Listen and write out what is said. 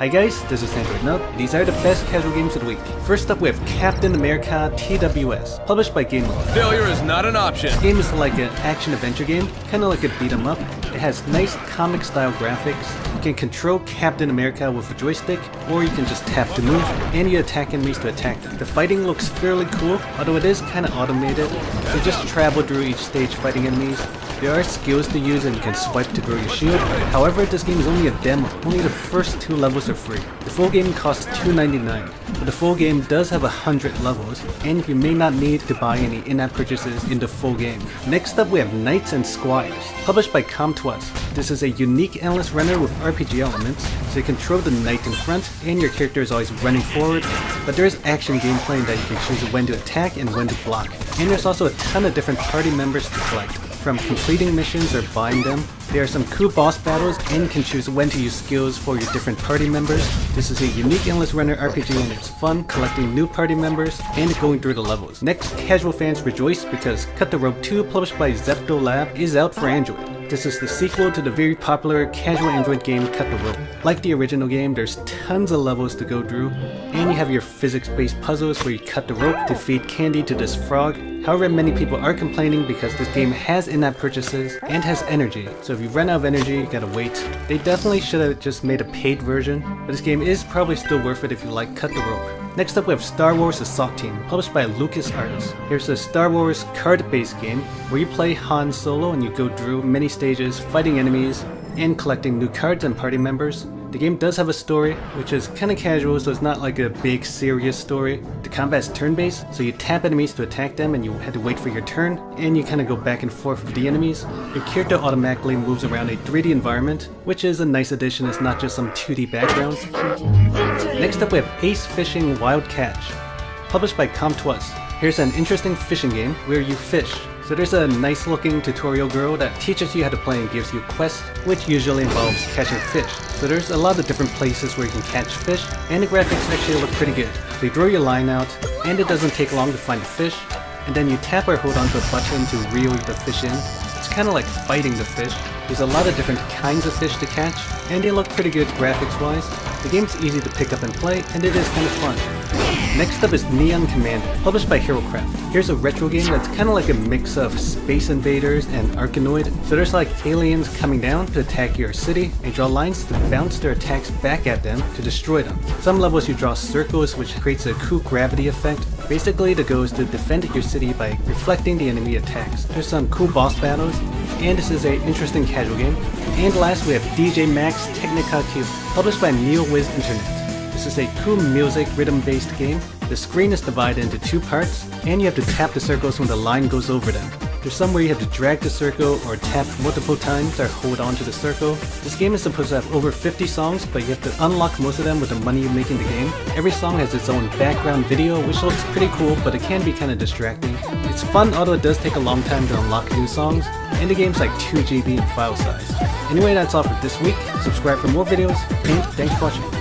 Hi guys, this is Android Nub, and these are the best casual games of the week. First up we have Captain America TWS, published by Gameloft. Failure is not an option. This game is like an action-adventure game, kinda like a beat-em-up. It has nice comic-style graphics. You can control Captain America with a joystick, or you can just tap to move, and you attack enemies to attack them. The fighting looks fairly cool, although it is kinda automated, so just travel through each stage fighting enemies. There are skills to use and you can swipe to grow your shield. However, this game is only a demo. Only the first 2 levels are free. The full game costs $2.99, but the full game does have 100 levels, and you may not need to buy any in-app purchases in the full game. Next up we have Knights and Squires, published by Comtois. This is a unique endless runner with RPG elements, so you control the knight in front, and your character is always running forward, but there is action gameplay that you can choose when to attack and when to block. And there's also a ton of different party members to collect. From completing missions or buying them, there are some cool boss battles, and you can choose when to use skills for your different party members. This is a unique endless runner RPG, and it's fun collecting new party members and going through the levels. Next, casual fans rejoice because Cut the Rope 2, published by Zepto Lab, is out for Android. This is the sequel to the very popular casual Android game Cut the Rope. Like the original game, there's tons of levels to go through, and you have your physics-based puzzles where you cut the rope to feed candy to this frog. However, many people are complaining because this game has in-app purchases and has energy, so if you run out of energy, you gotta wait. They definitely should have just made a paid version, but this game is probably still worth it if you like Cut the Rope. Next up we have Star Wars Assault Team, published by LucasArts. Here's a Star Wars card-based game where you play Han Solo and you go through many stages fighting enemies and collecting new cards and party members. The game does have a story, which is kinda casual, so it's not like a big serious story. The combat is turn-based, so you tap enemies to attack them and you have to wait for your turn, and you kinda go back and forth with the enemies. Your character automatically moves around a 3D environment, which is a nice addition. It's not just some 2D background. Next up we have Ace Fishing Wild Catch, published by Comtois. Here's an interesting fishing game where you fish. So there's a nice looking tutorial girl that teaches you how to play and gives you quests, which usually involves catching fish. So there's a lot of different places where you can catch fish, and the graphics actually look pretty good. So you throw your line out, and it doesn't take long to find the fish, and then you tap or hold onto a button to reel the fish in. It's kind of like fighting the fish. There's a lot of different kinds of fish to catch, and they look pretty good graphics wise. The game's easy to pick up and play, and it is kind of fun. Next up is Neon Command, published by HeroCraft. Here's a retro game that's kind of like a mix of Space Invaders and Arkanoid. So there's like aliens coming down to attack your city, and draw lines to bounce their attacks back at them to destroy them. Some levels you draw circles, which creates a cool gravity effect. Basically the goal is to defend your city by reflecting the enemy attacks. There's some cool boss battles, and this is an interesting casual game. And last we have DJ Max Technica Q, published by NeoWiz Internet. This is a cool music rhythm-based game. The screen is divided into 2 parts, and you have to tap the circles when the line goes over them. There's some where you have to drag the circle or tap multiple times or hold on to the circle. This game is supposed to have over 50 songs, but you have to unlock most of them with the money you make in the game. Every song has its own background video, which looks pretty cool, but it can be kind of distracting. It's fun, although it does take a long time to unlock new songs, and the game's like 2 GB in file size. Anyway, that's all for this week. Subscribe for more videos, and thanks for watching.